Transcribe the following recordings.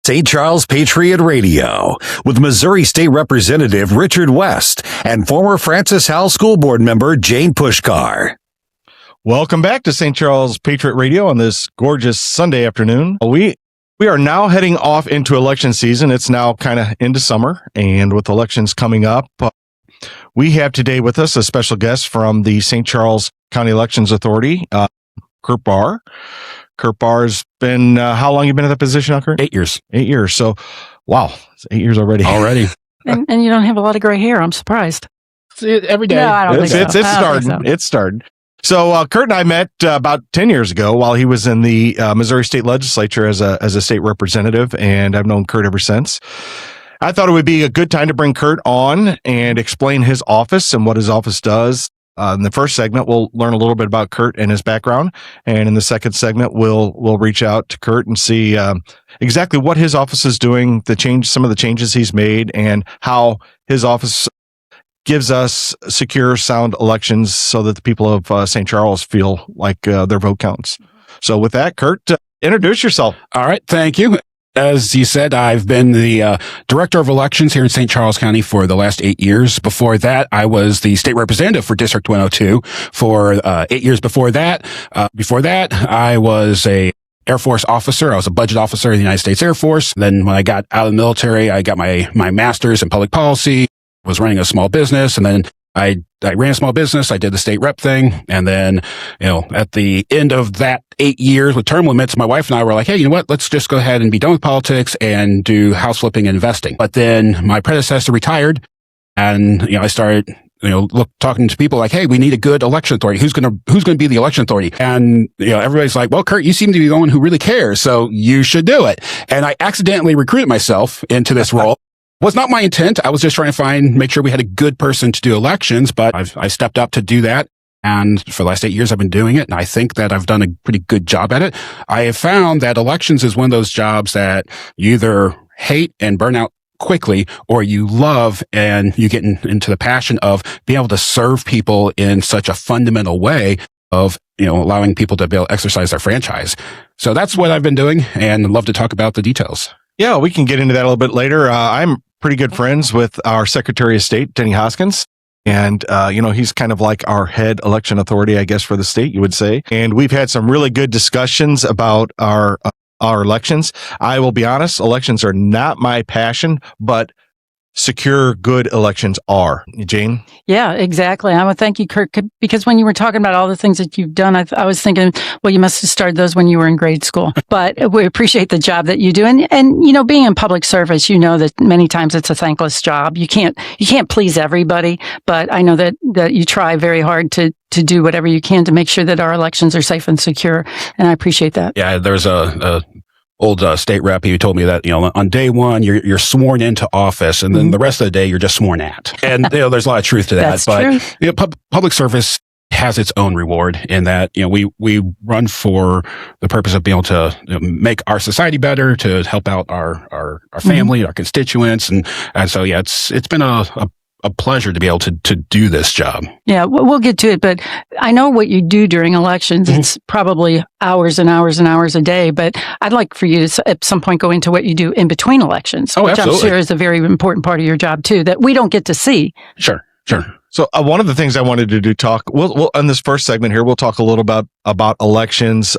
St. Charles Patriot Radio with Missouri State Representative Richard West and former Francis Howell School Board member Jane Puszkar. Welcome back to St. Charles Patriot Radio on this gorgeous Sunday afternoon. We are now heading off into election season. It's now kind of into summer, and with elections coming up, we have today with us a special guest from the St. Charles County Elections Authority, Kurt Bahr. Kurt Bahr's been, how long you been in that position now, Kurt? 8 years. 8 years. So, wow, it's 8 years already. And you don't have a lot of gray hair. I'm surprised. Every day. No, I don't think so. It's starting. So. It's starting. So, Kurt and I met about 10 years ago while he was in the Missouri State Legislature as a state representative, and I've known Kurt ever since. I thought it would be a good time to bring Kurt on and explain his office and what his office does. In the first segment, we'll learn a little bit about Kurt and his background. And in the second segment, we'll reach out to Kurt and see exactly what his office is doing, some of the changes he's made, and how his office gives us secure, sound elections so that the people of St. Charles feel like their vote counts. So with that, Kurt, introduce yourself. All right. Thank you. As you said, I've been the Director of Elections here in St. Charles County for the last 8 years. Before that, I was the State Representative for District 102 for 8 years before that. I was a Air Force officer. I was a budget officer in the United States Air Force. Then when I got out of the military, I got my master's in public policy, was running a small business, and then I ran a small business. I did the state rep thing. And then, at the end of that 8 years with term limits, my wife and I were like, hey, you know what? Let's just go ahead and be done with politics and do house flipping and investing. But then my predecessor retired, and, I started, talking to people like, hey, we need a good election authority. Who's going to be the election authority? And, everybody's like, well, Kurt, you seem to be the one who really cares, so you should do it. And I accidentally recruited myself into this role. Was not my intent. I was just trying to make sure we had a good person to do elections, but I stepped up to do that. And for the last 8 years, I've been doing it. And I think that I've done a pretty good job at it. I have found that elections is one of those jobs that you either hate and burn out quickly, or you love and you get into the passion of being able to serve people in such a fundamental way of, allowing people to be able to exercise their franchise. So that's what I've been doing, and I'd love to talk about the details. Yeah, we can get into that a little bit later. I'm pretty good friends with our Secretary of State, Denny Hoskins. And, he's kind of like our head election authority, I guess, for the state, you would say. And we've had some really good discussions about our elections. I will be honest, elections are not my passion, but secure, good elections are. Jane? Yeah, exactly. I would thank you, Kurt, because when you were talking about all the things that you've done, I was thinking, well, you must have started those when you were in grade school. But we appreciate the job that you do. And being in public service, that many times it's a thankless job. You can't please everybody, but I know that you try very hard to do whatever you can to make sure that our elections are safe and secure. And I appreciate that. Yeah, there's a old state rep who told me that, on day one, you're sworn into office, and then the rest of the day, you're just sworn at. And, there's a lot of truth to that. That's true. Public service has its own reward in that, we run for the purpose of being able to make our society better, to help out our family, our constituents. And so, yeah, it's been a pleasure to be able to do this job. Yeah, we'll get to it, but I know what you do during elections. It's probably hours and hours and hours a day, but I'd like for you to at some point go into what you do in between elections, which absolutely. I'm sure is a very important part of your job too, that we don't get to see. Sure. So one of the things I wanted to do we'll in this first segment here, we'll talk a little about elections,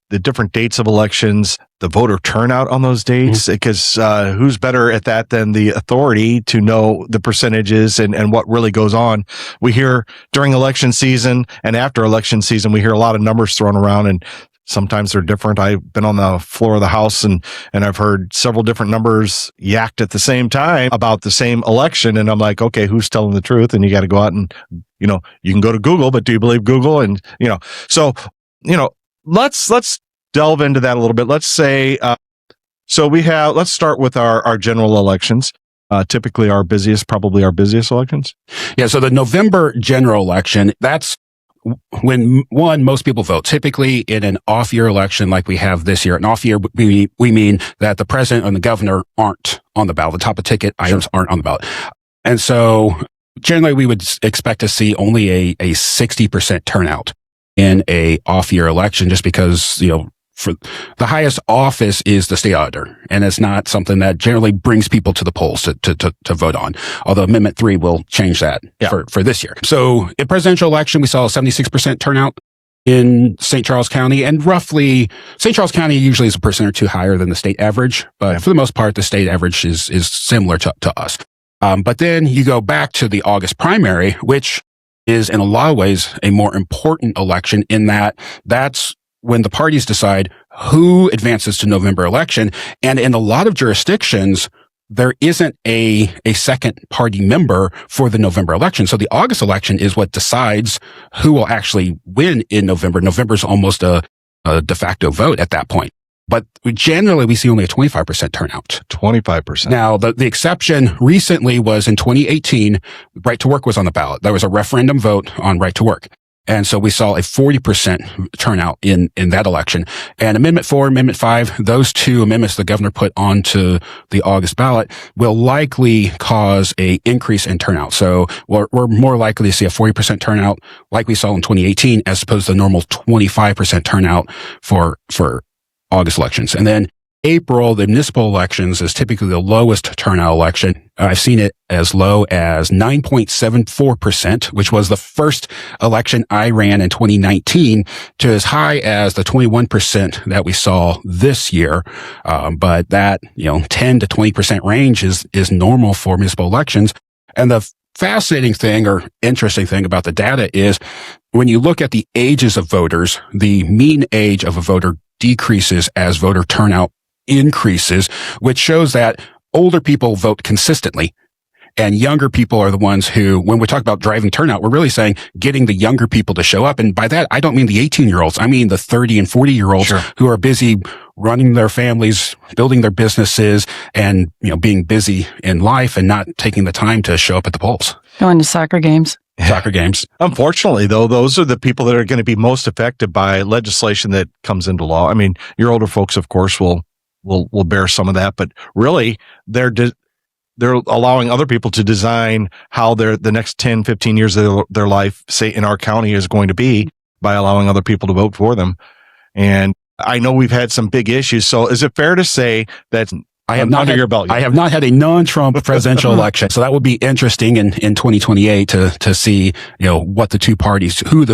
the different dates of elections, the voter turnout on those dates, because who's better at that than the authority to know the percentages and what really goes on. We hear during election season and after election season, we hear a lot of numbers thrown around, and sometimes they're different. I've been on the floor of the House and I've heard several different numbers yacked at the same time about the same election. And I'm like, okay, who's telling the truth? And you got to go out and, you can go to Google, but do you believe Google? And, let's delve into that a little bit. Let's say, let's start with our general elections. Typically probably our busiest elections. Yeah. So the November general election, that's when most people vote. Typically in an off-year election like we have this year, an off-year, we mean that the president and the governor aren't on the ballot. The top of ticket items aren't on the ballot. And so generally we would expect to see only a 60% turnout in a off-year election, just because, for the highest office is the state auditor, and it's not something that generally brings people to the polls to vote on. Although Amendment 3 will change that for this year. So in presidential election, we saw a 76% turnout in St. Charles County, and roughly St. Charles County usually is a percent or two higher than the state average, but for the most part, the state average is similar to us. But then you go back to the August primary, which is in a lot of ways a more important election in that that's when the parties decide who advances to November election. And in a lot of jurisdictions, there isn't a second party member for the November election. So the August election is what decides who will actually win in November. November's almost a de facto vote at that point. But generally, we see only a 25% turnout. 25%. Now, the exception recently was in 2018, right to work was on the ballot. There was a referendum vote on right to work. And so we saw a 40% turnout in that election. And Amendment 4, Amendment 5, those two amendments the governor put onto the August ballot will likely cause a increase in turnout. So we're more likely to see a 40% turnout like we saw in 2018 as opposed to the normal 25% turnout for August elections. And then April, the municipal elections is typically the lowest turnout election. I've seen it as low as 9.74%, which was the first election I ran in 2019, to as high as the 21% that we saw this year. But that, 10 to 20% range is normal for municipal elections. And the fascinating thing or interesting thing about the data is when you look at the ages of voters, the mean age of a voter decreases as voter turnout increases, which shows that older people vote consistently and younger people are the ones who, when we talk about driving turnout, we're really saying getting the younger people to show up. And by that, I don't mean the 18-year-olds. I mean the 30 and 40-year-olds who are busy running their families, building their businesses, and, being busy in life and not taking the time to show up at the polls. Going to soccer games. Soccer games. Unfortunately, though, those are the people that are going to be most affected by legislation that comes into law. I mean, your older folks, of course, will bear some of that, but really they're allowing other people to design how the next 10, 15 years of their life, say in our county, is going to be by allowing other people to vote for them. And I know we've had some big issues. So is it fair to say that I have not had a non-Trump presidential election. So that would be interesting in 2028 to see, who the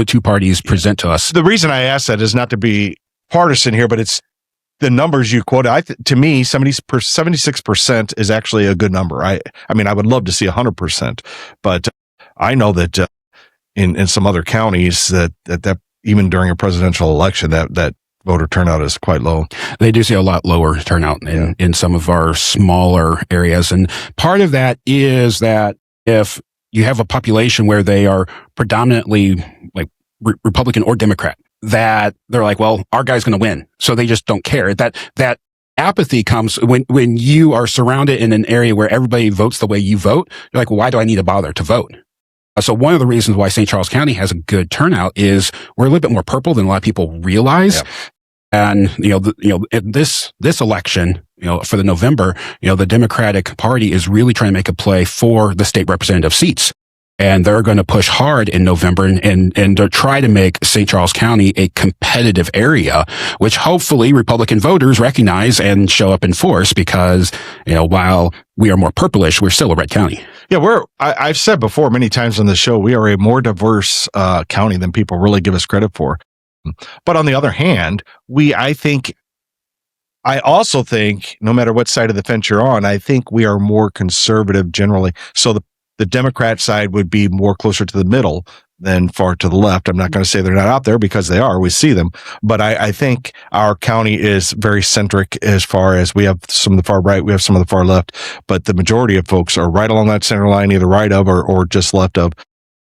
two parties present to us. The reason I ask that is not to be partisan here, but it's the numbers you quoted. To me, 76% is actually a good number. I mean, I would love to see 100%, but I know that in some other counties that even during a presidential election, that voter turnout is quite low. They do see a lot lower turnout in some of our smaller areas. And part of that is that if you have a population where they are predominantly like Republican or Democrat, that they're like, well, our guy's going to win. So they just don't care. That apathy comes when you are surrounded in an area where everybody votes the way you vote. You're like, well, why do I need to bother to vote? So one of the reasons why St. Charles County has a good turnout is we're a little bit more purple than a lot of people realize. Yep. And, in this election, for the November, the Democratic Party is really trying to make a play for the state representative seats. And they're going to push hard in November and to try to make St. Charles County a competitive area, which hopefully Republican voters recognize and show up in force because, while we are more purplish, we're still a red county. Yeah, I've said before many times on the show, we are a more diverse county than people really give us credit for. But on the other hand, I also think no matter what side of the fence you're on, I think we are more conservative generally. So the Democrat side would be more closer to the middle than far to the left. I'm not going to say they're not out there because they are. We see them. But I think our county is very centric as far as we have some of the far right, we have some of the far left, but the majority of folks are right along that center line, either right of or just left of.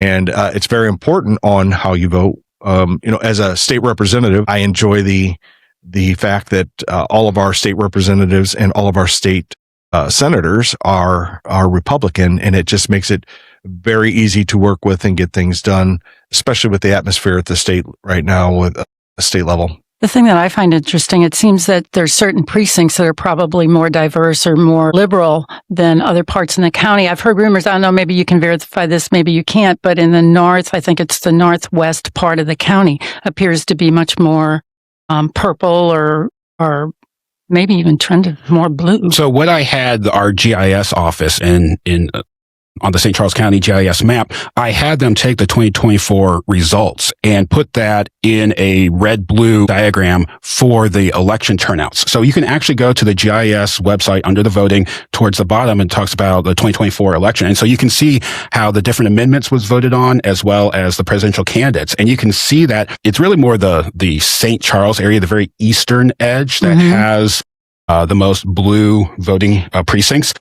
And it's very important on how you vote. As a state representative, I enjoy the fact that all of our state representatives and all of our state senators are Republican, and it just makes it very easy to work with and get things done, especially with the atmosphere at the state right now with a state level. The thing that I find interesting, it seems that there's certain precincts that are probably more diverse or more liberal than other parts in the county. I've heard rumors, I don't know, maybe you can verify this, maybe you can't, but in the north, I think it's the northwest part of the county, appears to be much more purple or maybe even trended more blue. So what I had our GIS office on the St. Charles County GIS map, I had them take the 2024 results and put that in a red-blue diagram for the election turnouts. So you can actually go to the GIS website under the voting towards the bottom and talks about the 2024 election. And so you can see how the different amendments was voted on as well as the presidential candidates. And you can see that it's really more the St. Charles area, the very eastern edge that has the most blue voting precincts.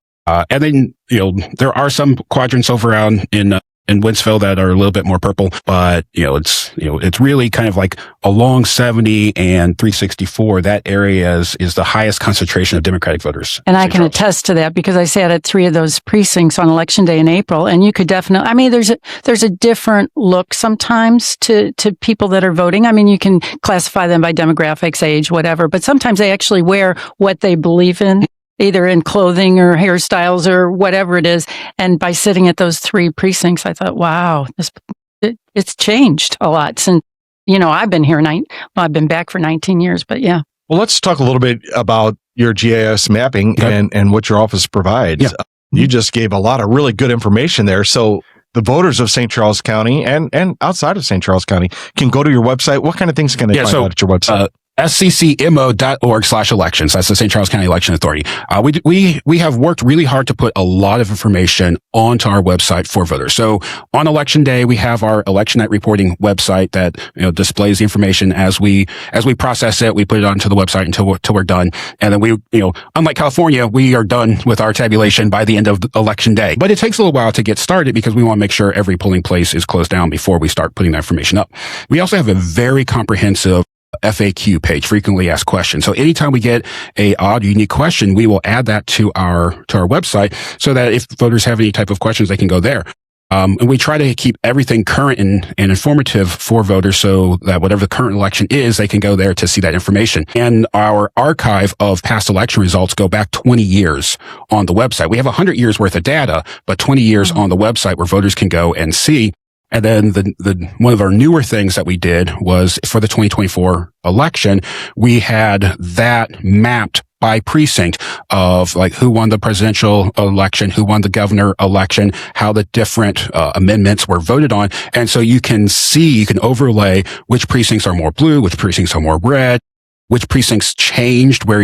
And then, there are some quadrants over around in Wentzville that are a little bit more purple, but, it's really kind of like along 70 and 364. That area is the highest concentration of Democratic voters. And I can attest to that because I sat at 3 of those precincts on Election Day in April, and you could definitely, there's a different look sometimes to people that are voting. You can classify them by demographics, age, whatever, but sometimes they actually wear what they believe in, either in clothing or hairstyles or whatever it is. And by sitting at those 3 precincts, I thought, wow, it's changed a lot since, I've been here, I've been back for 19 years, but yeah. Well, let's talk a little bit about your GIS mapping and what your office provides. Yeah. You just gave a lot of really good information there. So the voters of St. Charles County and outside of St. Charles County can go to your website. What kind of things can they find out at your website? sccmo.org/elections. That's the St. Charles County Election Authority. We have worked really hard to put a lot of information onto our website for voters. So on Election Day, we have our election night reporting website that displays the information as we process it. We put it onto the website until we're done, and then we unlike California, we are done with our tabulation by the end of Election Day. But it takes a little while to get started because we want to make sure every polling place is closed down before we start putting that information up. We also have a very comprehensive FAQ page, frequently asked questions. So anytime we get a odd, unique question, we will add that to our website so that if voters have any type of questions, they can go there. And we try to keep everything current and informative for voters so that whatever the current election is, they can go there to see that information. And our archive of past election results go back 20 years on the website. We have 100 years worth of data, but 20 years on the website where voters can go and see. And then the one of our newer things that we did was for the 2024 election, we had that mapped by precinct of like who won the presidential election, who won the governor election, how the different amendments were voted on. And so you can overlay which precincts are more blue, which precincts are more red, which precincts changed where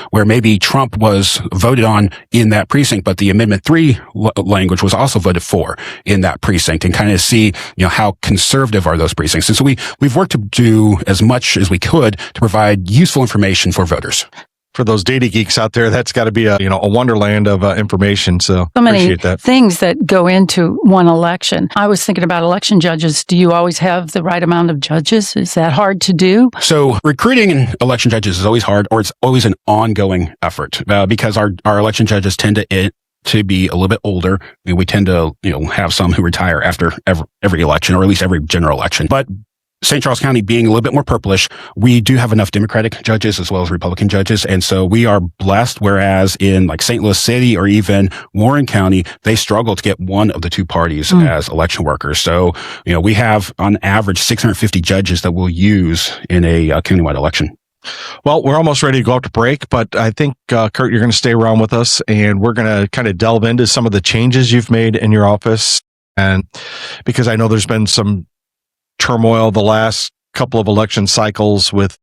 where maybe Trump was voted on in that precinct, but the Amendment 3 language was also voted for in that precinct, and kind of see, how conservative are those precincts. And so we've worked to do as much as we could to provide useful information for voters. For those data geeks out there, that's got to be a wonderland of information. So many appreciate that. Things that go into one election. I was thinking about election judges. Do you always have the right amount of judges? Is that hard to do? So recruiting election judges is always hard, or it's always an ongoing effort because our election judges tend to be a little bit older. We tend to have some who retire after every election, or at least every general election. But St. Charles County being a little bit more purplish, we do have enough Democratic judges as well as Republican judges. And so we are blessed, whereas in like St. Louis City or even Warren County, they struggle to get one of the two parties as election workers. So, we have on average 650 judges that we'll use in a countywide election. Well, we're almost ready to go up to break, but I think, Kurt, you're going to stay around with us, and we're going to kind of delve into some of the changes you've made in your office. And because I know there's been some turmoil the last couple of election cycles with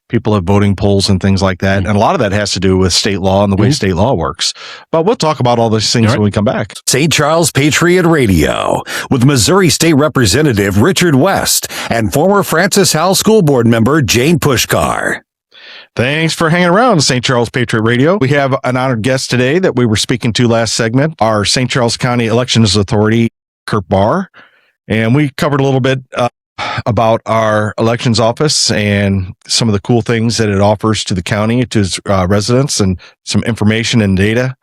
people at voting polls and things like that. And a lot of that has to do with state law and the way state law works. But we'll talk about all these things when we come back. St. Charles Patriot Radio with Missouri State Representative Richard West and former Francis Howell School Board member Jane Puszkar. Thanks for hanging around St. Charles Patriot Radio. We have an honored guest today that we were speaking to last segment, our St. Charles County Elections Authority, Kurt Bahr. And we covered a little bit about our elections office and some of the cool things that it offers to the county, to its residents, and some information and data.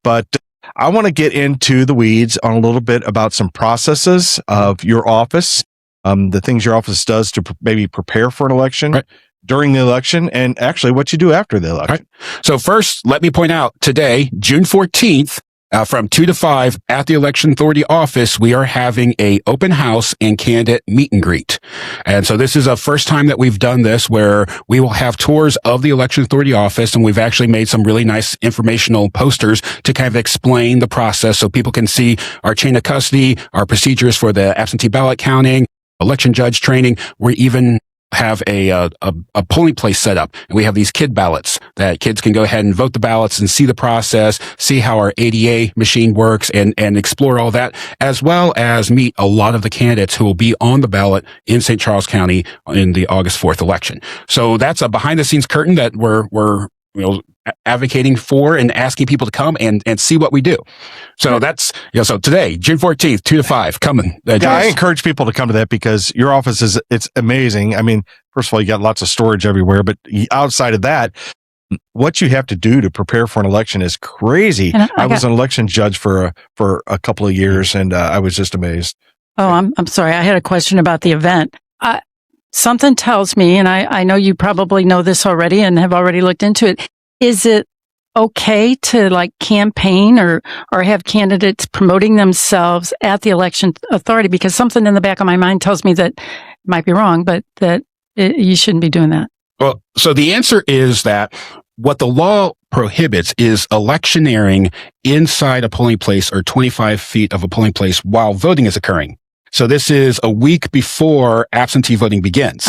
But I want to get into the weeds on a little bit about some processes of your office, the things your office does to maybe prepare for an election, during the election, and actually what you do after the election. So first, let me point out today, June 14th, From 2 to 5 at the Election Authority office, we are having a open house and candidate meet and greet. And so this is a first time that we've done this, where we will have tours of the Election Authority office, and we've actually made some really nice informational posters to kind of explain the process so people can see our chain of custody, our procedures for the absentee ballot counting, election judge training. We even have a polling place set up, and we have these kid ballots that kids can go ahead and vote the ballots and see the process, see how our ADA machine works, and explore all that, as well as meet a lot of the candidates who will be on the ballot in St. Charles County in the August 4th election. So that's a behind the scenes curtain that we're advocating for and asking people to come and see what we do. So that's, so today, June 14th, 2 to 5, coming. I encourage people to come to that, because your office it's amazing. I mean, first of all, you got lots of storage everywhere, but outside of that, what you have to do to prepare for an election is crazy. I was an election judge for a couple of years, and I was just amazed. Oh, I'm sorry. I had a question about the event. Something tells me, and I know you probably know this already and have already looked into it. Is it okay to campaign or have candidates promoting themselves at the election authority? Because something in the back of my mind tells me that it might be wrong, but that you shouldn't be doing that. Well, so the answer is that what the law prohibits is electioneering inside a polling place or 25 feet of a polling place while voting is occurring. So this is a week before absentee voting begins.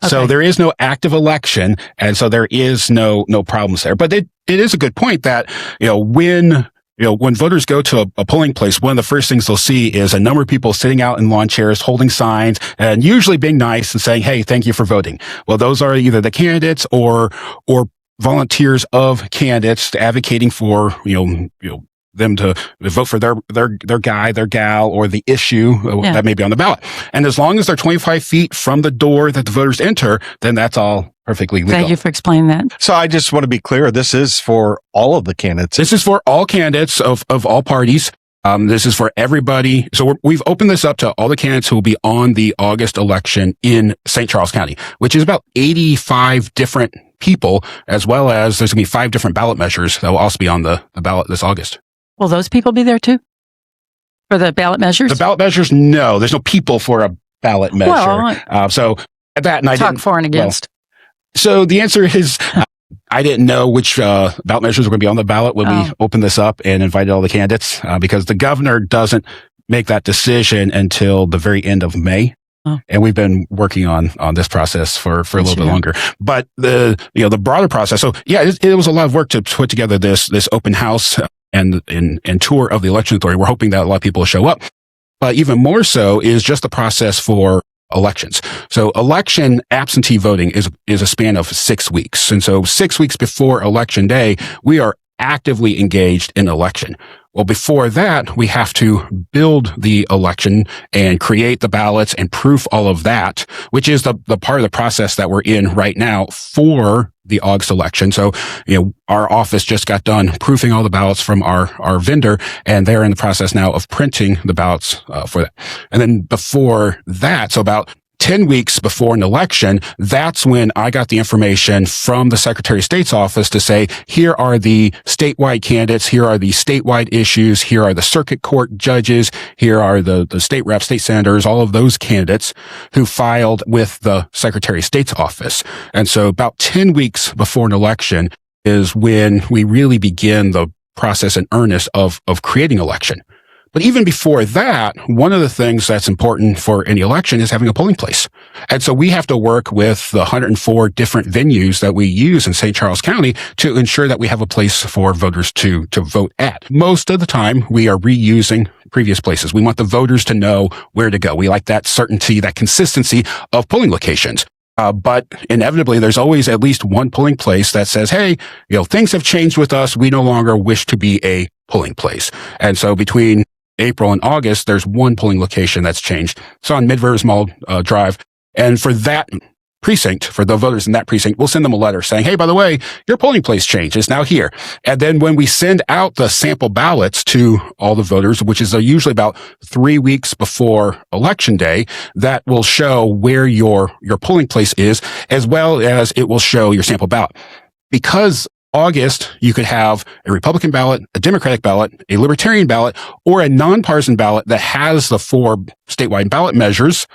Okay. So there is no active election, and so there is no problems there. But it is a good point that, when voters go to a polling place, one of the first things they'll see is a number of people sitting out in lawn chairs, holding signs, and usually being nice and saying, "Hey, thank you for voting." Well, those are either the candidates or volunteers of candidates advocating for, them to vote for their guy, their gal, or the issue that may be on the ballot. And as long as they're 25 feet from the door that the voters enter, then that's all perfectly legal. Thank you for explaining that. So I just want to be clear, this is for all of the candidates. This is for all candidates of all parties. This is for everybody. So we've opened this up to all the candidates who will be on the August election in St. Charles County, which is about 85 different people, as well as there's going to be 5 different ballot measures that will also be on the ballot this August. Will those people be there too? For the ballot measures? The ballot measures, no. There's no people for a ballot measure. Well, so at that, and I talk didn't, for and against. So the answer is, I didn't know which ballot measures were going to be on the ballot when we opened this up and invited all the candidates, because the governor doesn't make that decision until the very end of May. And we've been working on this process for a little bit longer. But the broader process. So it was a lot of work to put together this open house and tour of the election authority. We're hoping that a lot of people will show up. But even more so is just the process for elections. So election absentee voting is a span of 6 weeks. And so 6 weeks before election day, we are actively engaged in election. Well, before that, we have to build the election and create the ballots and proof all of that, which is the part of the process that we're in right now for the August election. So, our office just got done proofing all the ballots from our vendor, and they're in the process now of printing the ballots for that. And then before that, so about 10 weeks before an election, that's when I got the information from the Secretary of State's office to say, here are the statewide candidates, here are the statewide issues, here are the circuit court judges, here are the state reps, state senators, all of those candidates who filed with the Secretary of State's office. And so about 10 weeks before an election is when we really begin the process in earnest of creating election. But even before that, one of the things that's important for any election is having a polling place. And so we have to work with the 104 different venues that we use in St. Charles County to ensure that we have a place for voters to vote at. Most of the time, we are reusing previous places. We want the voters to know where to go. We like that certainty, that consistency of polling locations. But inevitably, there's always at least one polling place that says, hey, things have changed with us. We no longer wish to be a polling place. And so between April and August, there's one polling location that's changed. It's on Mid-Rivers Mall Drive. And for that precinct, for the voters in that precinct, we'll send them a letter saying, hey, by the way, your polling place changed. It's now here. And then when we send out the sample ballots to all the voters, which is usually about 3 weeks before Election Day, that will show where your polling place is, as well as it will show your sample ballot. Because August, you could have a Republican ballot, a Democratic ballot, a Libertarian ballot, or a nonpartisan ballot that has the 4 statewide ballot measures,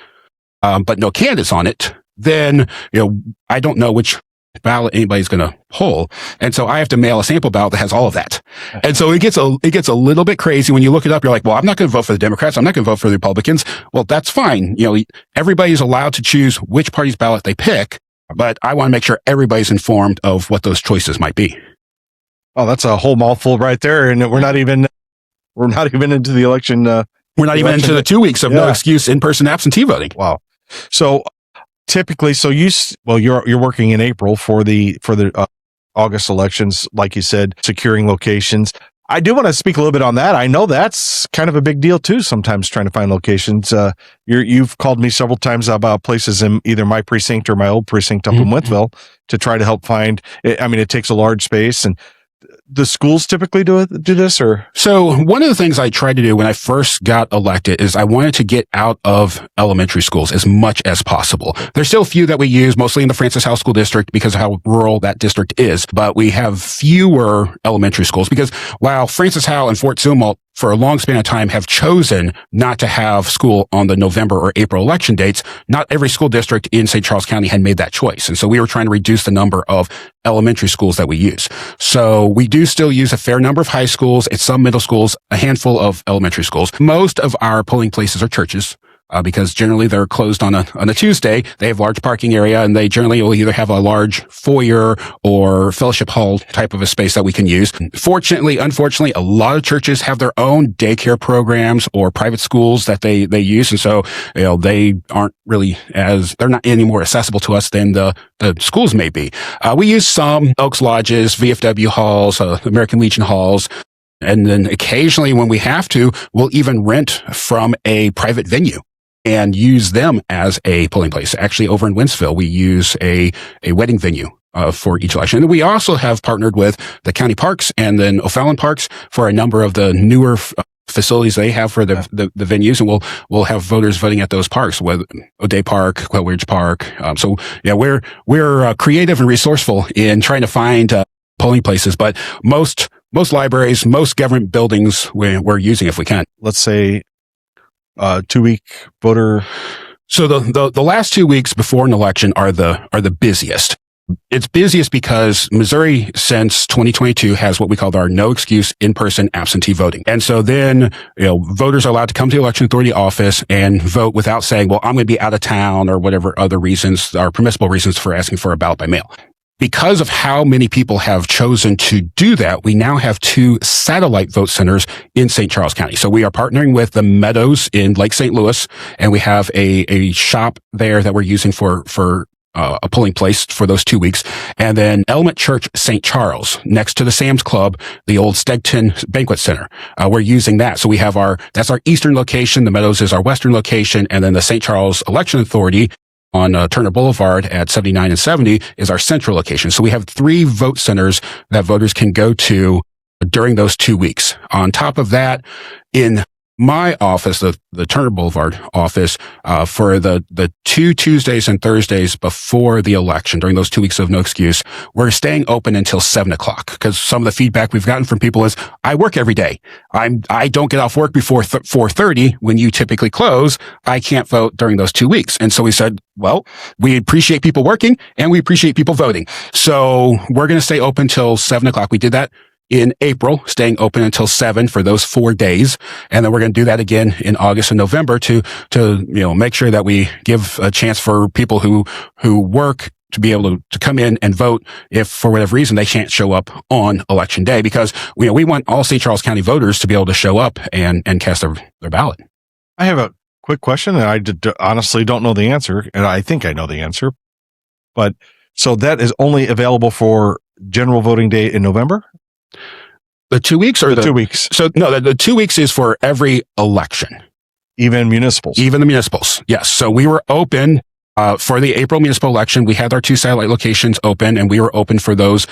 but no candidates on it. Then, I don't know which ballot anybody's going to pull. And so I have to mail a sample ballot that has all of that. And so it gets a little bit crazy when you look it up. You're like, well, I'm not going to vote for the Democrats. I'm not going to vote for the Republicans. Well, that's fine. Everybody's allowed to choose which party's ballot they pick, but I want to make sure everybody's informed of what those choices might be. Oh, that's a whole mouthful right there. And we're not even into the election. We're not even into the 2 weeks of no excuse in-person absentee voting. Wow. So typically, you're working in April for the August elections, like you said, securing locations. I do want to speak a little bit on that. I know that's kind of a big deal too. Sometimes trying to find locations. You've called me several times about places in either my precinct or my old precinct up in Winthville to try to help find. I mean, it takes a large space, and the schools typically do this, or? So one of the things I tried to do when I first got elected is I wanted to get out of elementary schools as much as possible. There's still a few that we use, mostly in the Francis House School District because of how rural that district is, but we have fewer elementary schools because while Francis Howe and Fort Zumwalt for a long span of time have chosen not to have school on the November or April election dates, not every school district in St. Charles County had made that choice. And so we were trying to reduce the number of elementary schools that we use. So we do still use a fair number of high schools, it's some middle schools, a handful of elementary schools. Most of our polling places are churches. Because generally they're closed on a Tuesday. They have large parking area, and they generally will either have a large foyer or fellowship hall type of a space that we can use. Fortunately, unfortunately, a lot of churches have their own daycare programs or private schools that they use. And so, they aren't really they're not any more accessible to us than the schools may be. We use some Oaks Lodges, VFW halls, American Legion halls. And then occasionally when we have to, we'll even rent from a private venue and use them as a polling place. Actually, over in Wentzville, we use a wedding venue for each election. And we also have partnered with the county parks and then O'Fallon Parks for a number of the newer facilities they have for the venues, and we'll have voters voting at those parks, whether O'Day Park, Quail Ridge Park. We're creative and resourceful in trying to find polling places, but most libraries, most government buildings we're using if we can. Let's say 2-week voter. So the last 2 weeks before an election are the busiest. It's busiest because Missouri since 2022 has what we call our no excuse in-person absentee voting. And so then, voters are allowed to come to the election authority office and vote without saying, well, I'm going to be out of town or whatever other reasons are permissible reasons for asking for a ballot by mail. Because of how many people have chosen to do that, we now have 2 satellite vote centers in St. Charles County. So we are partnering with the Meadows in Lake St. Louis, and we have a shop there that we're using for a polling place for those 2 weeks. And then Element Church St. Charles, next to the Sam's Club, the old Stegton Banquet Center. We're using that. So we have that's our eastern location. The Meadows is our western location. And then the St. Charles Election Authority on Turner Boulevard at 79 and 70 is our central location. So we have 3 vote centers that voters can go to during those 2 weeks. On top of that, in my office, the Turner Boulevard office, for the 2 Tuesdays and Thursdays before the election, during those 2 weeks of no excuse, we're staying open until 7:00 because some of the feedback we've gotten from people is, I work every day. I don't get off work before 4:30 when you typically close. I can't vote during those 2 weeks. And so we said, well, we appreciate people working and we appreciate people voting. So we're going to stay open till 7:00. We did that in April, staying open until 7 for those 4 days. And then we're going to do that again in August and November to make sure that we give a chance for people who work to be able to come in and vote if for whatever reason they can't show up on election day, because we want all St. Charles County voters to be able to show up and cast their ballot. I have a quick question, and I honestly don't know the answer, and I think I know the answer. But so that is only available for general voting day in November? The 2 weeks or the 2 weeks? So no, the 2 weeks is for every election. Even municipals? Even the municipals, yes. So we were open for the April municipal election. We had our 2 satellite locations open, and we were open for those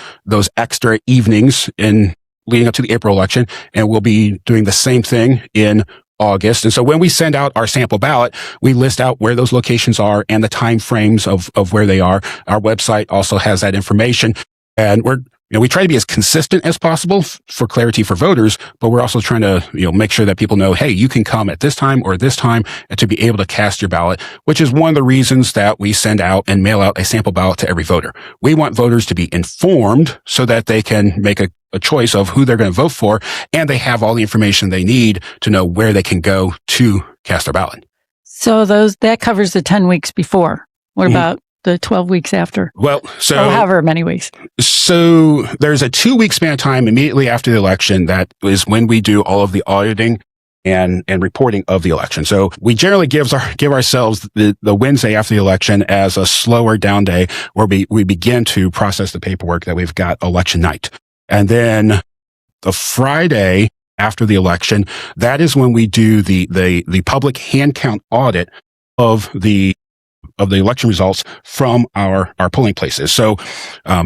extra evenings in leading up to the April election. And we'll be doing the same thing in August. And so when we send out our sample ballot, we list out where those locations are and the time frames of where they are. Our website also has that information. And we're we try to be as consistent as possible for clarity for voters, but we're also trying to, make sure that people know, hey, you can come at this time or this time and to be able to cast your ballot, which is one of the reasons that we send out and mail out a sample ballot to every voter. We want voters to be informed so that they can make a choice of who they're going to vote for, and they have all the information they need to know where they can go to cast their ballot. So that covers the 10 weeks before. What about the 12 weeks after? Well, so however many weeks. So there's a 2-week span of time immediately after the election. That is when we do all of the auditing and reporting of the election. So we generally give ourselves the Wednesday after the election as a slower down day where we begin to process the paperwork that we've got election night. And then the Friday after the election, that is when we do the public hand count audit of the election results from our polling places. So,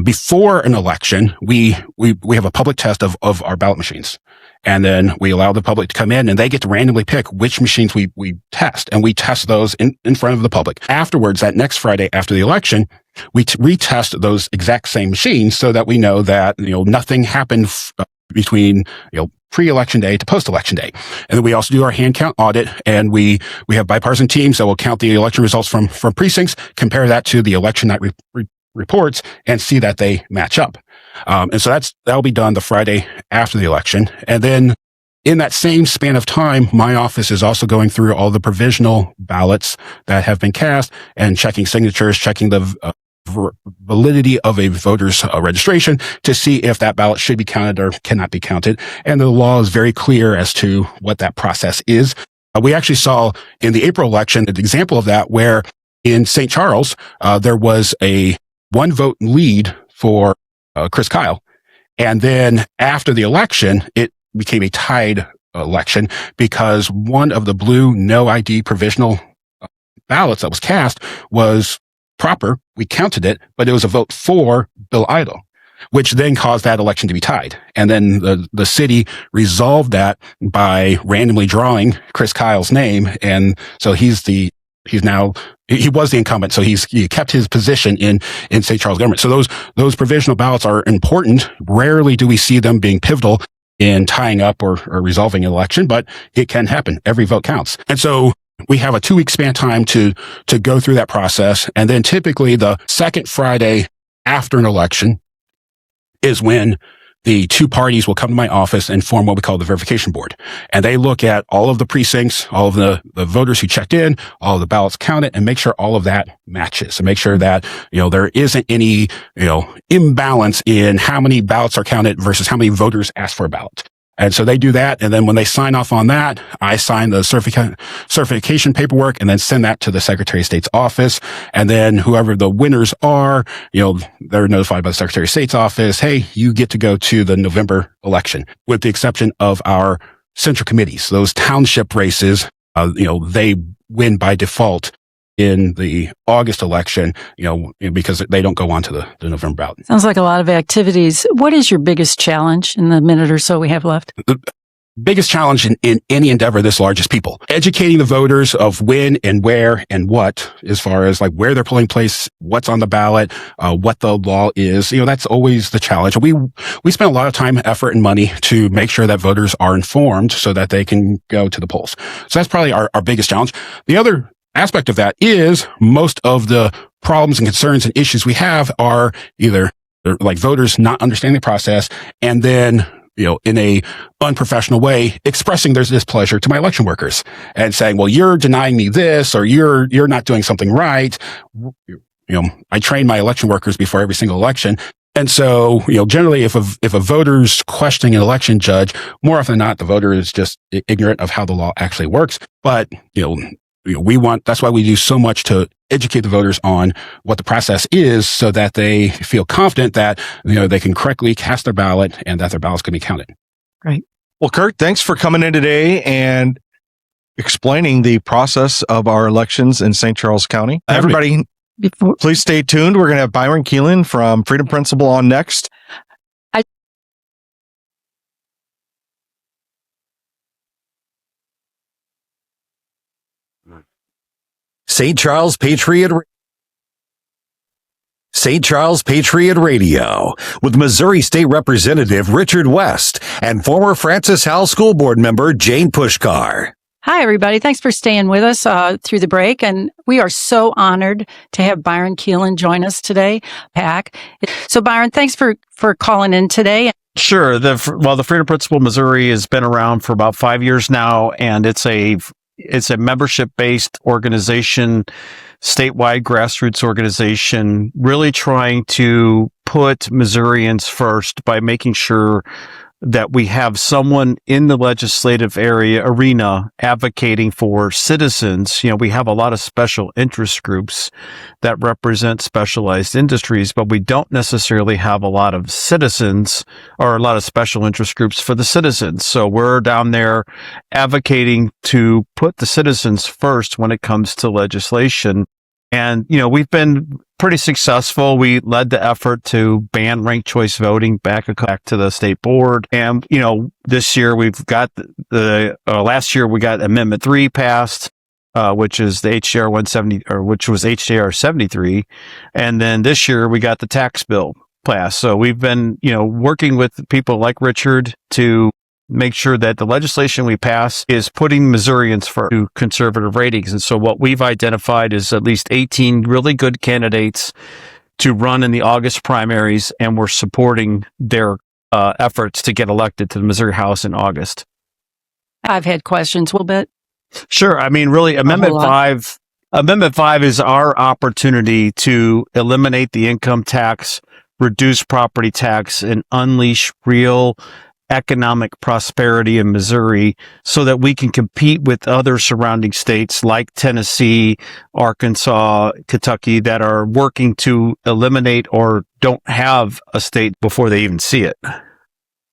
before an election, we have a public test of our ballot machines. And then we allow the public to come in and they get to randomly pick which machines we test. And we test those in front of the public. Afterwards, that next Friday after the election, we retest those exact same machines so that we know that, nothing happened between, pre-election day to post-election day. And then we also do our hand count audit, and we have bipartisan teams that will count the election results from precincts, compare that to the election night reports, and see that they match up. And so that'll be done the Friday after the election. And then in that same span of time, my office is also going through all the provisional ballots that have been cast and checking signatures, checking the validity of a voter's registration to see if that ballot should be counted or cannot be counted. And the law is very clear as to what that process is. We actually saw in the April election an example of that where in St. Charles, there was a 1-vote lead for Chris Kyle. And then after the election, it became a tied election because one of the blue no ID provisional ballots that was cast was proper. We counted it, but it was a vote for Bill Idle, which then caused that election to be tied. And then the city resolved that by randomly drawing Chris Kyle's name. And so he was the incumbent. So he kept his position in St. Charles government. So those provisional ballots are important. Rarely do we see them being pivotal in tying up or resolving an election, but it can happen. Every vote counts. And so we have a 2-week span time to go through that process. And then typically the second Friday after an election is when the two parties will come to my office and form what we call the verification board. And they look at all of the precincts, all of the voters who checked in, all of the ballots counted, and make sure all of that matches and make sure that, there isn't any, imbalance in how many ballots are counted versus how many voters asked for a ballot. And so they do that. And then when they sign off on that, I sign the certification paperwork and then send that to the Secretary of State's office. And then whoever the winners are, they're notified by the Secretary of State's office. Hey, you get to go to the November election, with the exception of our central committees. Those township races, they win by default in the August election, because they don't go on to the November ballot. Sounds like a lot of activities. What is your biggest challenge in the minute or so we have left? The biggest challenge in any endeavor this large is people. Educating the voters of when and where and what, as far as like where their polling place, what's on the ballot, what the law is. That's always the challenge. We spend a lot of time, effort, and money to make sure that voters are informed so that they can go to the polls. So that's probably our biggest challenge. The other aspect of that is most of the problems and concerns and issues we have are either like voters not understanding the process and then, in a unprofessional way, expressing their displeasure to my election workers and saying, well, you're denying me this, or you're not doing something right. I train my election workers before every single election. And so, generally, if a voter's questioning an election judge, more often than not, the voter is just ignorant of how the law actually works. But, that's why we do so much to educate the voters on what the process is so that they feel confident that, they can correctly cast their ballot and that their ballot's going to be counted. Great. Well, Kurt, thanks for coming in today and explaining the process of our elections in St. Charles County. Everybody, please stay tuned. We're going to have Byron Keeling from Freedom Principle on next. St. Charles Patriot St. Charles Patriot Radio with Missouri State Representative Richard West and former Francis Howell School Board member Jane Puszkar. Hi, everybody. Thanks for staying with us through the break. And we are so honored to have Byron Keeling join us today, PAC. So, Byron, thanks for calling in today. Sure. The Freedom Principle Missouri has been around for about 5 years now, and it's a membership-based organization, statewide grassroots organization, really trying to put Missourians first by making sure that we have someone in the legislative arena advocating for citizens. You know, we have a lot of special interest groups that represent specialized industries, but we don't necessarily have a lot of citizens or a lot of special interest groups for the citizens. So we're down there advocating to put the citizens first when it comes to legislation. And, you know, we've been pretty successful. We led the effort to ban ranked choice voting back to the state board. And, you know, this year we've got last year we got Amendment 3 passed, which is the HJR 170, or which was HJR 73. And then this year we got the tax bill passed. So we've been, you know, working with people like Richard to make sure that the legislation we pass is putting Missourians for conservative ratings. And so what we've identified is at least 18 really good candidates to run in the August primaries, and we're supporting their efforts to get elected to the Missouri House in August. I've had questions a little bit. Sure. I mean, really, Amendment 5 is our opportunity to eliminate the income tax, reduce property tax, and unleash real economic prosperity in Missouri so that we can compete with other surrounding states like Tennessee, Arkansas, Kentucky that are working to eliminate or don't have a state before they even see it.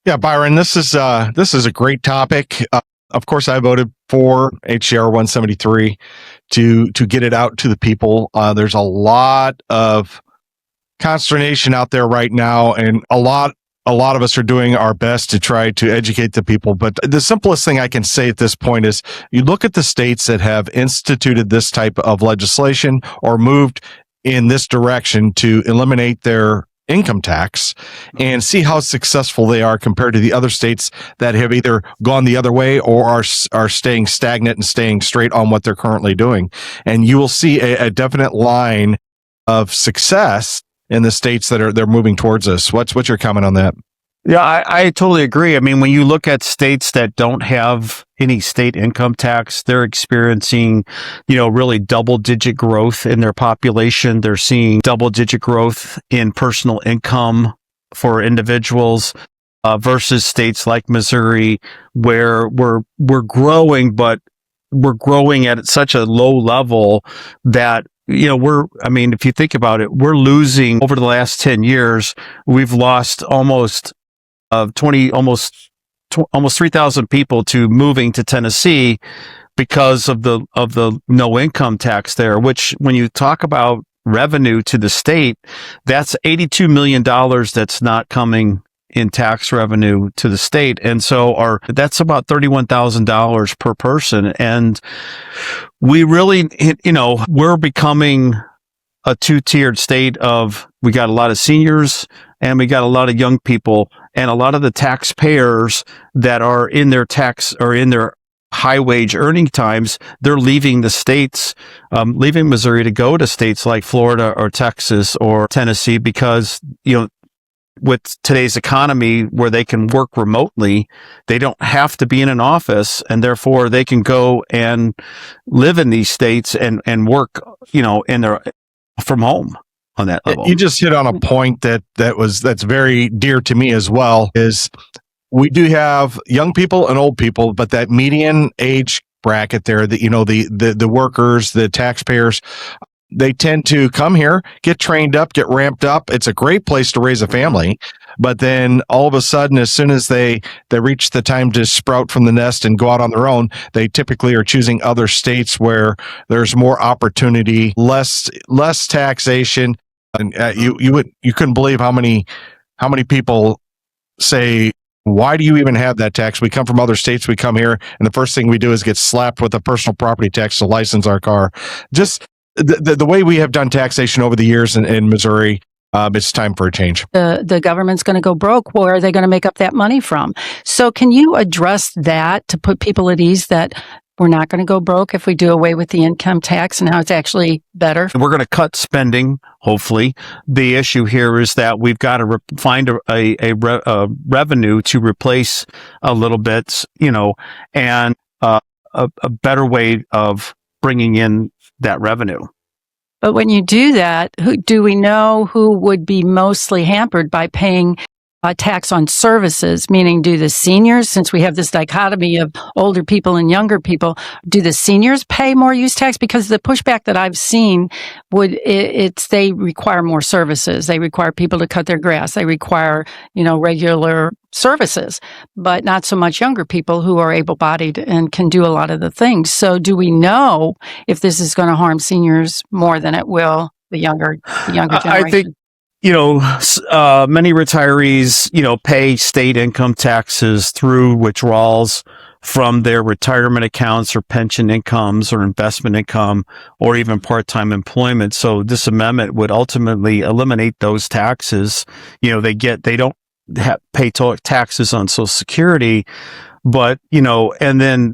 Yeah, Byron, this is a great topic. Of course, I voted for HJR 173 to get it out to the people. There's a lot of consternation out there right now, and a lot of us are doing our best to try to educate the people. But the simplest thing I can say at this point is you look at the states that have instituted this type of legislation or moved in this direction to eliminate their income tax and see how successful they are compared to the other states that have either gone the other way or are staying stagnant and staying straight on what they're currently doing. And you will see a definite line of success in the states that they're moving towards us. What's your comment on that? Yeah, I totally agree. I mean, when you look at states that don't have any state income tax, they're experiencing, you know, really double-digit growth in their population. They're seeing double-digit growth in personal income for individuals versus states like Missouri, where we're growing, but we're growing at such a low level that, you know, if you think about it, we're losing over the last 10 years, we've lost almost 3,000 people to moving to Tennessee because of the no income tax there, which when you talk about revenue to the state, that's $82 million that's not coming in tax revenue to the state. And so that's about $31,000 per person. And we really, you know, we're becoming a two-tiered state of, we got a lot of seniors and we got a lot of young people, and a lot of the taxpayers that are in their tax or in their high wage earning times, they're leaving the states, leaving Missouri to go to states like Florida or Texas or Tennessee because, you know, with today's economy where they can work remotely, they don't have to be in an office, and therefore they can go and live in these states and work, you know, from home on that level. You just hit on a point that's very dear to me as well, is we do have young people and old people, but that median age bracket there, that, you know, the workers, the taxpayers, they tend to come here, get trained up, get ramped up. It's a great place to raise a family. But then all of a sudden, as soon as they reach the time to sprout from the nest and go out on their own, they typically are choosing other states where there's more opportunity, less taxation. And you couldn't believe how many people say, why do you even have that tax? We come from other states. We come here, and the first thing we do is get slapped with a personal property tax to license our car. Just the way we have done taxation over the years in Missouri, It's time for a change. The government's going to go broke. Where are they going to make up that money from? So can you address that to put people at ease that we're not going to go broke if we do away with the income tax and how it's actually better? We're going to cut spending, hopefully. The issue here is that we've got to find a revenue to replace a little bit, and a better way of bringing in that revenue. But when you do that, do we know who would be mostly hampered by paying a tax on services? Meaning, do the seniors, since we have this dichotomy of older people and younger people, do the seniors pay more use tax? Because the pushback that I've seen they require more services. They require people to cut their grass. They require, regular services, but not so much younger people who are able-bodied and can do a lot of the things. So do we know if this is going to harm seniors more than it will the younger generation? I think, many retirees, pay state income taxes through withdrawals from their retirement accounts or pension incomes or investment income or even part-time employment. So this amendment would ultimately eliminate those taxes. They don't pay taxes on Social Security, but, and then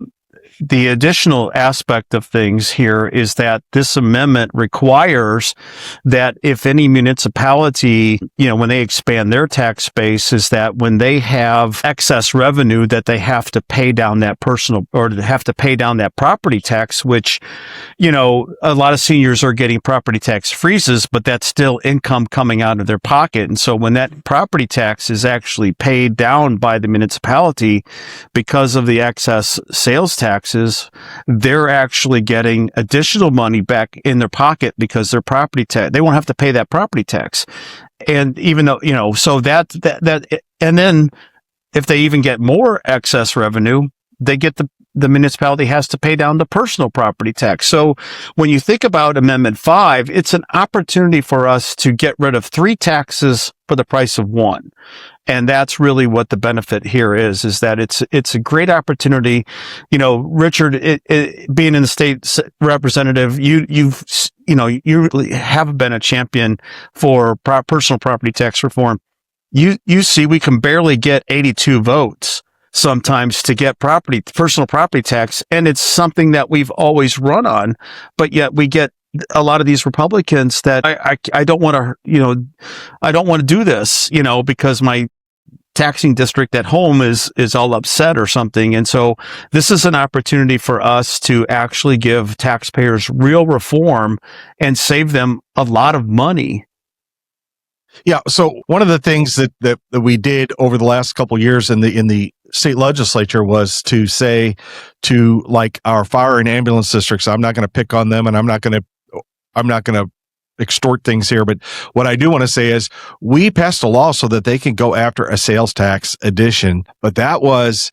the additional aspect of things here is that this amendment requires that if any municipality, when they expand their tax base, is that when they have excess revenue that they have to pay down that property tax, which, a lot of seniors are getting property tax freezes, but that's still income coming out of their pocket. And so when that property tax is actually paid down by the municipality because of the excess sales tax, they're actually getting additional money back in their pocket because their property tax, they won't have to pay that property tax. And even though, so that, and then if they even get more excess revenue, they get the municipality has to pay down the personal property tax. So when you think about Amendment 5, it's an opportunity for us to get rid of 3 taxes for the price of 1. And that's really what the benefit here is that it's a great opportunity. Richard, being in the state representative, you really have been a champion for personal property tax reform. You see, we can barely get 82 votes sometimes to get personal property tax. And it's something that we've always run on, but yet we get a lot of these Republicans that I don't want to, I don't want to do this, because my taxing district at home is all upset or something. And so this is an opportunity for us to actually give taxpayers real reform and save them a lot of money. Yeah. So one of the things that we did over the last couple of years in the state legislature was to say to like our fire and ambulance districts, I'm not going to pick on them and I'm not going to extort things here. But what I do want to say is we passed a law so that they can go after a sales tax addition. But that was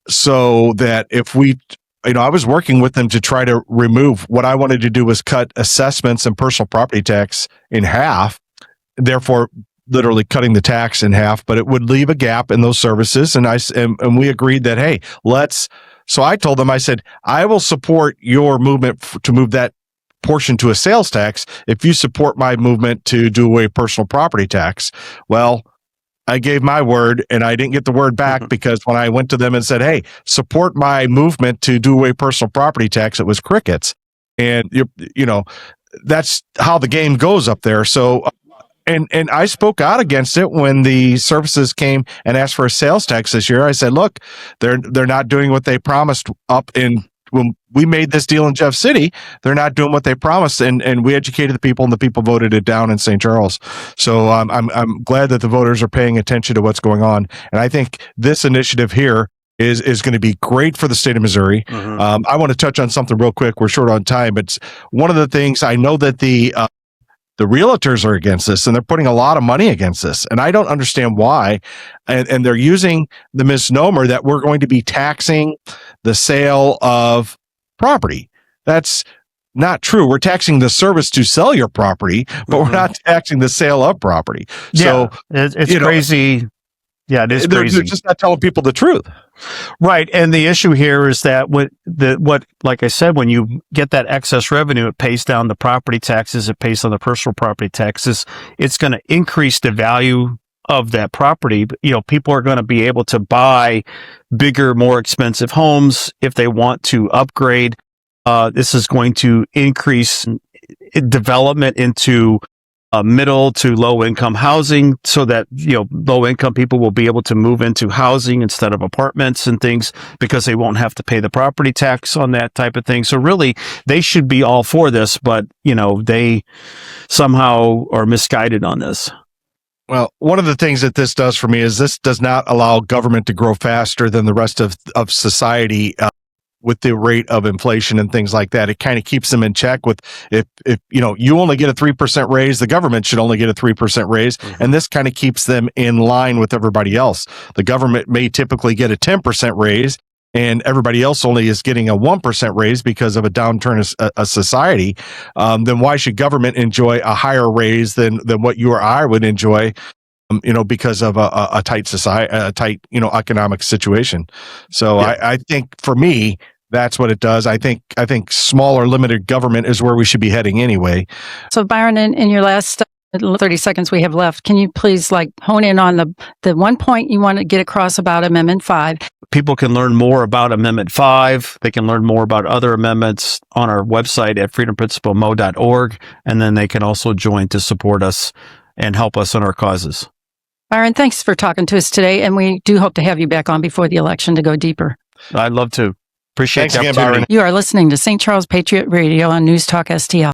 so that if we, I was working with them to try to remove what I wanted to do was cut assessments and personal property tax in half, therefore literally cutting the tax in half, but it would leave a gap in those services. And we agreed that, hey, so I told them, I said, I will support your movement to move that portion to a sales tax if you support my movement to do away personal property tax. Well, I gave my word and I didn't get the word back because when I went to them and said, hey, support my movement to do away personal property tax, it was crickets. And, that's how the game goes up there. So, and I spoke out against it when the services came and asked for a sales tax this year. I said, look, they're not doing what they promised when we made this deal in Jeff City. They're not doing what they promised, and we educated the people, and the people voted it down in St. Charles. So I'm glad that the voters are paying attention to what's going on, and I think this initiative here is going to be great for the state of Missouri. I want to touch on something real quick. We're short on time, but one of the things I know that the realtors are against this, and they're putting a lot of money against this. And I don't understand why. And they're using the misnomer that we're going to be taxing the sale of property. That's not true. We're taxing the service to sell your property, but we're not taxing the sale of property. Yeah, so it's crazy. Yeah, it is They're crazy. just not telling people the truth. Right. And the issue here is that like I said, when you get that excess revenue, it pays down the property taxes, it pays on the personal property taxes. It's going to increase the value of that property. People are going to be able to buy bigger, more expensive homes if they want to upgrade. This is going to increase development into middle to low income housing, so that low income people will be able to move into housing instead of apartments and things, because they won't have to pay the property tax on that type of thing. So really, they should be all for this, but they somehow are misguided on this. Well, one of the things that this does for me is this does not allow government to grow faster than the rest of society. With the rate of inflation and things like that, it kind of keeps them in check. With if you only get a 3% raise, the government should only get a 3% raise, and this kind of keeps them in line with everybody else. The government may typically get a 10% raise, and everybody else only is getting a 1% raise because of a downturn of society. Then why should government enjoy a higher raise than what you or I would enjoy? Because of a tight society, a tight, economic situation. So yeah. I think for me, that's what it does. I think smaller, limited government is where we should be heading anyway. So Byron, in your last 30 seconds we have left, can you please hone in on the one point you want to get across about Amendment 5? People can learn more about Amendment 5. They can learn more about other amendments on our website at freedomprincipalmo.org. And then they can also join to support us and help us in our causes. Byron, thanks for talking to us today, and we do hope to have you back on before the election to go deeper. I'd love to. Appreciate Thanks the again, opportunity. Byron. You are listening to St. Charles Patriot Radio on News Talk STL.